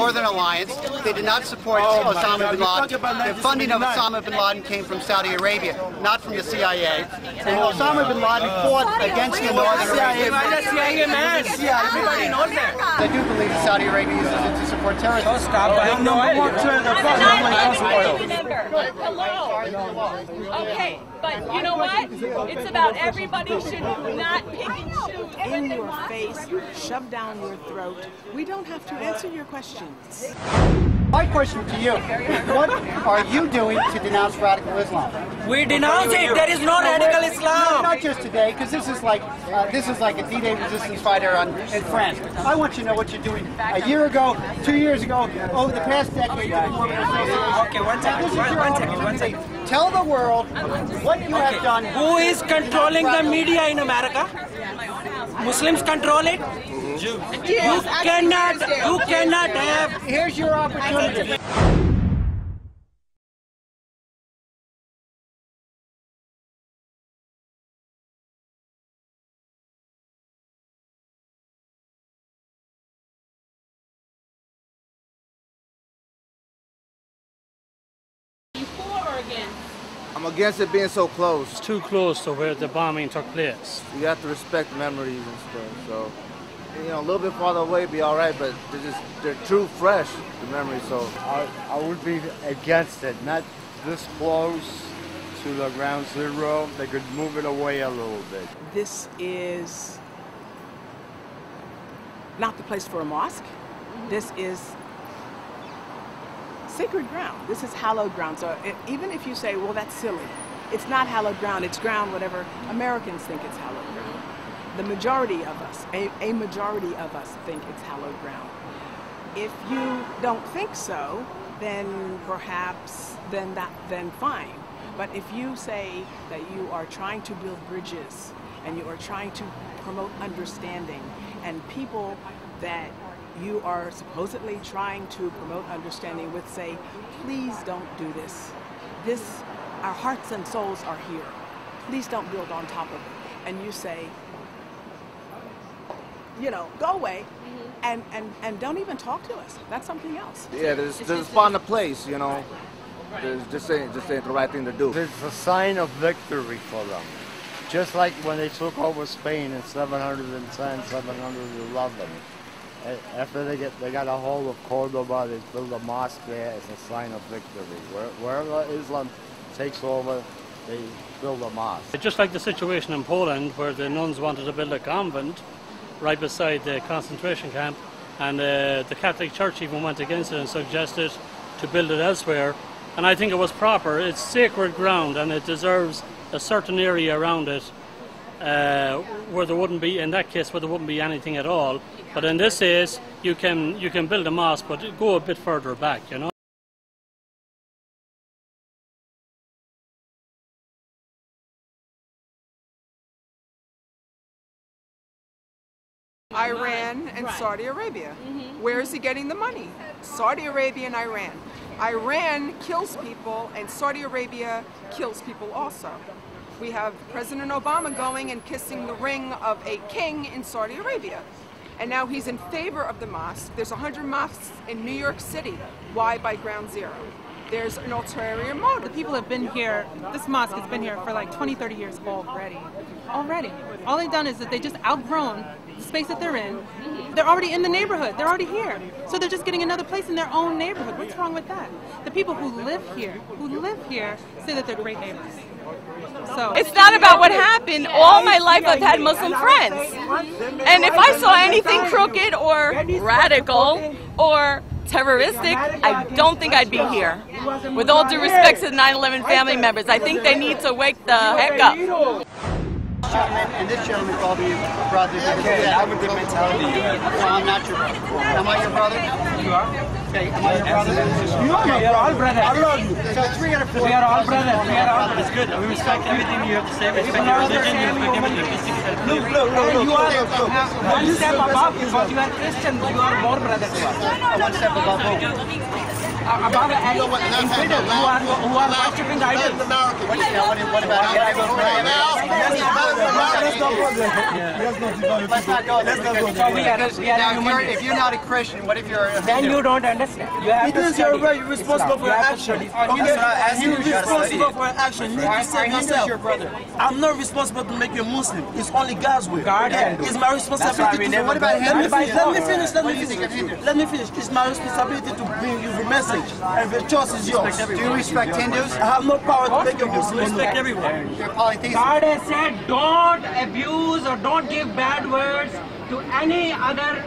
Northern Alliance. They did not support Osama bin Laden. The funding of Osama bin Laden came from Saudi Arabia, not from the CIA. And Osama bin Laden fought against the Northern Alliance. Everybody knows that. I do believe that Saudi Arabia uses it to support terrorism. Don't stop buying no Hello. Okay, but you know what? It's about everybody should not pick and choose. In your face, shoved down your throat. We don't have to answer your questions. My question to you, what are you doing to denounce radical Islam? We denounce it. There is no radical Islam. Not just today, because this is like a D-Day resistance fighter in France. I want you to know what you're doing a year ago, 2 years ago, over the past decade. Okay, one second. Tell the world what you have done. Who is controlling the media in America? Muslims control it? You cannot have. Here's your opportunity. I'm against it being so close. It's too close to where the bombing took place. You have to respect memories and stuff. So, you know, a little bit farther away would be all right, but they're too fresh, the memories. So I would be against it. Not this close to the ground zero. They could move it away a little bit. This is not the place for a mosque. This is sacred ground. This is hallowed ground. So even if you say, well, that's silly, it's not hallowed ground. It's ground whatever Americans think it's hallowed ground. The majority of us, a majority of us think it's hallowed ground. If you don't think so, then perhaps, then fine. But if you say that you are trying to build bridges and you are trying to promote understanding, and people that you are supposedly trying to promote understanding with say, please don't do this. Our hearts and souls are here. Please don't build on top of it. And you say, you know, go away and don't even talk to us. That's something else. yeah, there's find a place, you know. Just ain't the right thing to do. It's a sign of victory for them. Just like when they took over Spain in 710, 711. After they got a hold of Cordoba, they built a mosque there as a sign of victory. Wherever Islam takes over, they build a mosque. Just like the situation in Poland, where the nuns wanted to build a convent right beside the concentration camp, and the Catholic Church even went against it and suggested to build it elsewhere. And I think it was proper. It's sacred ground, and it deserves a certain area around it where there wouldn't be, in that case, where there wouldn't be anything at all. But in this case, you can build a mosque, but go a bit further back, you know. Iran and Saudi Arabia. Where is he getting the money? Saudi Arabia and Iran. Iran kills people and Saudi Arabia kills people also. We have President Obama going and kissing the ring of a king in Saudi Arabia. And now he's in favor of the mosque. There's 100 mosques in New York City. Why by ground zero? There's an ulterior motive. The people have been here, this mosque has been here for like 20, 30 years already. All they've done is that they just outgrown the space that they're in. They're already in the neighborhood. They're already here. So they're just getting another place in their own neighborhood. What's wrong with that? The people who live here, say that they're great neighbors. So It's not about what happened. All my life I've had Muslim friends. And if I saw anything crooked or radical or terroristic, I don't think I'd be here. With all due respect to the 9/11 family members, I think they need to wake the heck up. And this gentleman called me brother. Okay, I have a good mentality. No, I'm not your brother. Am I your brother? You are? Okay, am I your brother? You are all brothers. I love you. So 3 out of 4. We are all brothers. We are all brothers. It's good. We respect everything you have to say. We respect your religion. We respect everything. Look. You are one step above because you are Christian. You are more brothers to us. One step above. about an infidel who are worshipping idols. What about let's not go there. Now, if you're not a Christian, what if you're a Then Hindu? you don't understand. You have to study. You're responsible for your action. You're responsible for your action. You need to save yourself. Your brother. I'm not responsible to make you a Muslim. It's only God's will. God can do. It's my responsibility to do. What about Hindus? Let me finish. It's my responsibility to bring you the message, and the choice is yours. Do you respect Hindus? I have no power to make you Muslim. Respect everyone. You're polytheist. God has said, don't abuse or don't give bad words to any other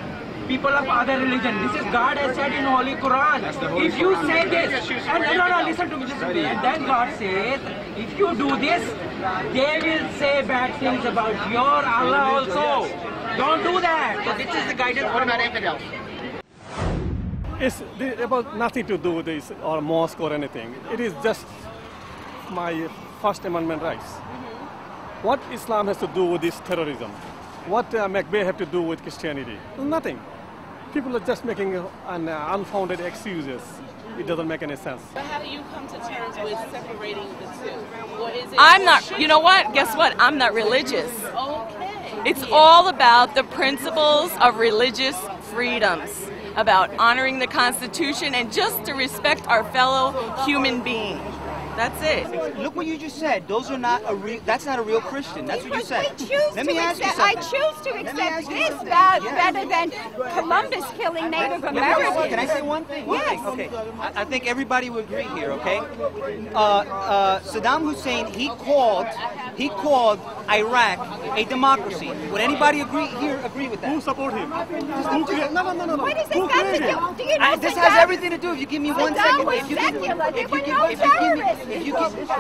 people of other religion. This is God has said in Holy Quran. If you say this, and no, listen to me. And then God says, if you do this, they will say bad things about your Allah also. Don't do that. So this is the guidance. What about infidels? It's about nothing to do with this or mosque or anything. It is just my First Amendment rights. What Islam has to do with this terrorism? What Macbeth have to do with Christianity? Nothing. People are just making unfounded excuses. It doesn't make any sense. But how do you come to terms with separating the two? Or is it I'm not, you know what? Guess what? I'm not religious. Okay. It's all about the principles of religious freedoms, about honoring the Constitution and just to respect our fellow human being. That's it. Look what you just said. Those are not a real. That's not a real Christian. That's what you said. Let me ask you something. I choose to accept this better than Columbus killing Native Americans. Can I say one thing? Yes. Okay. I think everybody would agree here. Okay. Saddam Hussein he called Iraq a democracy. Would anybody agree with that? Who support him? What is this got to do? Do you know This has everything to do. If you give me 1 second. If you give me, he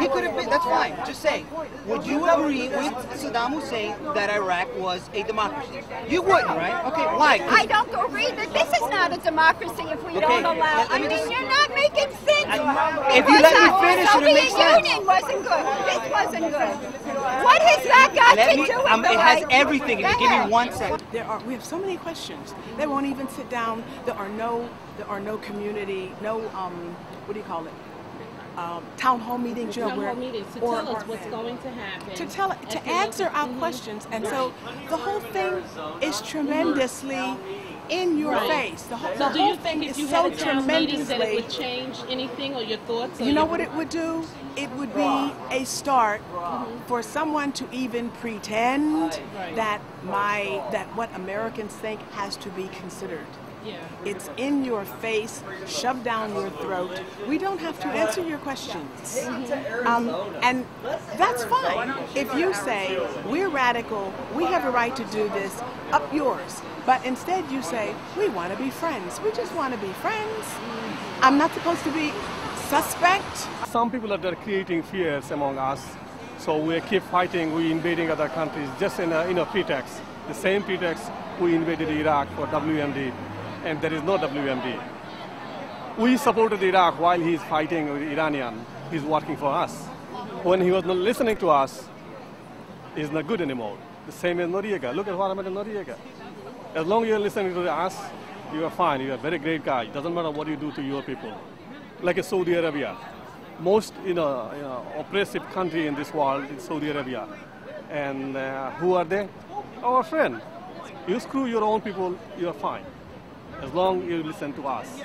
could have been. That's fine. Just say. Would you agree with Saddam Hussein that Iraq was a democracy? You wouldn't, right? Okay. Why? I don't agree that this is not a democracy if we don't allow. I mean, you're not making sense. If you let me finish, it'll make sense. Soviet Union wasn't good. This wasn't good. What has that got to do with the It has everything. If you give me 1 second. We have so many questions. They won't even sit down. There are no community, no what do you call it? Town hall meetings, to tell us what's going to happen. To answer our questions, and so the whole thing is tremendously in your face. So do you think if you had a town meeting that it would change anything or your thoughts? You know what it would do? It would be a start for someone to even pretend that what Americans think has to be considered. Yeah. It's in your face, shoved down your throat. We don't have to answer your questions. And that's fine. If you say, we're radical, we have a right to do this, up yours. But instead you say, we want to be friends. We just want to be friends. I'm not supposed to be suspect. Some people are creating fears among us. So we keep fighting, we invading other countries just in a pretext. The same pretext we invaded Iraq for WMD. And there is no WMD. We supported Iraq while he's fighting with Iranian. He's working for us. When he was not listening to us, he's not good anymore. The same as Noriega. Look at what happened to Noriega. As long as you're listening to us, you are fine. You're a very great guy. It doesn't matter what you do to your people. Like in Saudi Arabia. Most oppressive country in this world is Saudi Arabia. And who are they? Our friend. You screw your own people, you're fine. As long as you listen to us.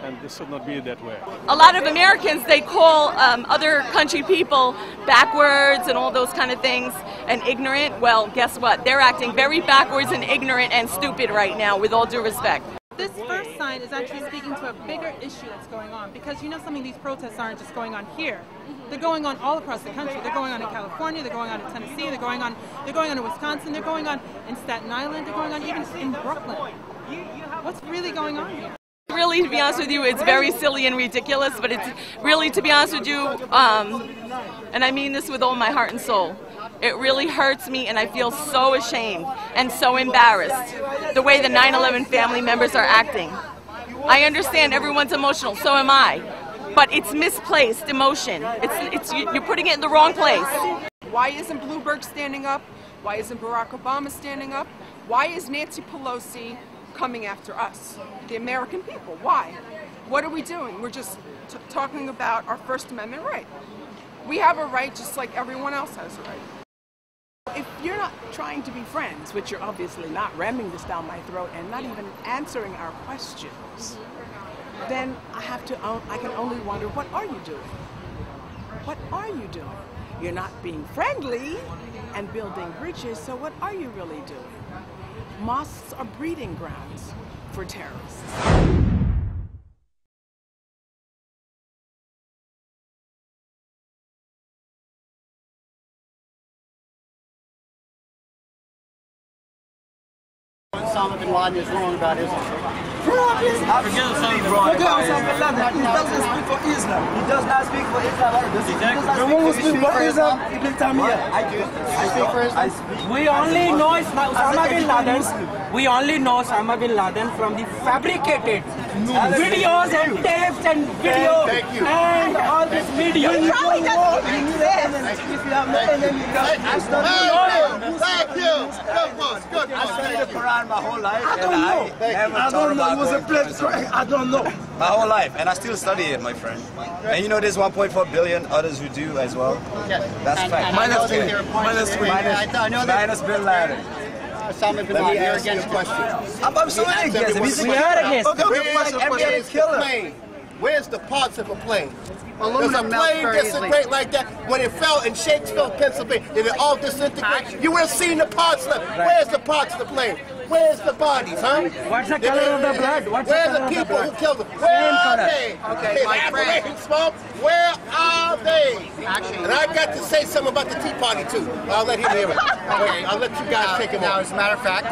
And this should not be that way. A lot of Americans, they call other country people backwards and all those kind of things and ignorant. Well, guess what? They're acting very backwards and ignorant and stupid right now, with all due respect. This first sign is actually speaking to a bigger issue that's going on, because you know some of these protests aren't just going on here. They're going on all across the country. They're going on in California, they're going on in Tennessee, they're going on in Wisconsin, they're going on in Staten Island, they're going on even in Brooklyn. What's really going on here? Really, to be honest with you, it's very silly and ridiculous, but it's really, to be honest with you, and I mean this with all my heart and soul, it really hurts me, and I feel so ashamed and so embarrassed the way the 9/11 family members are acting. I understand everyone's emotional, so am I, but it's misplaced emotion. You're putting it in the wrong place. Why isn't Bloomberg standing up? Why isn't Barack Obama standing up? Why is Nancy Pelosi coming after us, the American people? Why? What are we doing? We're just talking about our First Amendment right. We have a right just like everyone else has a right. If you're not trying to be friends, which you're obviously not, ramming this down my throat and not even answering our questions, then I can only wonder, what are you doing? What are you doing? You're not being friendly and building bridges, so what are you really doing? Mosques are breeding grounds for terrorists. Osama bin Laden is wrong about Islam. Forget Osama bin Laden. He doesn't speak for Islam. He does not speak for Islam. The one who speaks for Islam, Ibn Taymiyyah. I do. I speak for Islam. We only know Osama bin Laden. We only know Osama bin Laden from the fabricated videos and tapes and video and all this media. He probably doesn't even exist. If you have no enemy, Thank you. Good one. Good one. I studied the Quran my whole life. I don't know. It was a place. I don't know. My whole life, and I still study it, my friend. And you know there's 1.4 billion others who do as well. Yes. That's fact. Minus bin Laden. Osama bin Laden, you're against the question. I'm absolutely against it. We are against it. Where's the plane? Where's the parts of a plane? Does a Aluminum melts plane very easily. disintegrate like that? When it fell in Shakespeare, Pennsylvania, did it all disintegrate? You would have seen the parts left. Where's the parts of the plane? Where's the bodies, huh? What's the color of the blood? Where's the people who killed them? Where are they? Okay, my friend. Smoke. Where are they? Actually, And I got to say something about the Tea Party too. I'll let him hear it. Okay, I'll let you guys take him now, on. as a matter of fact,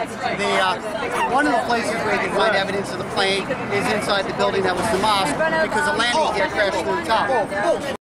one of the places where you can find evidence of the plane is inside the building that was the mosque, because a landing gear crashed through the top.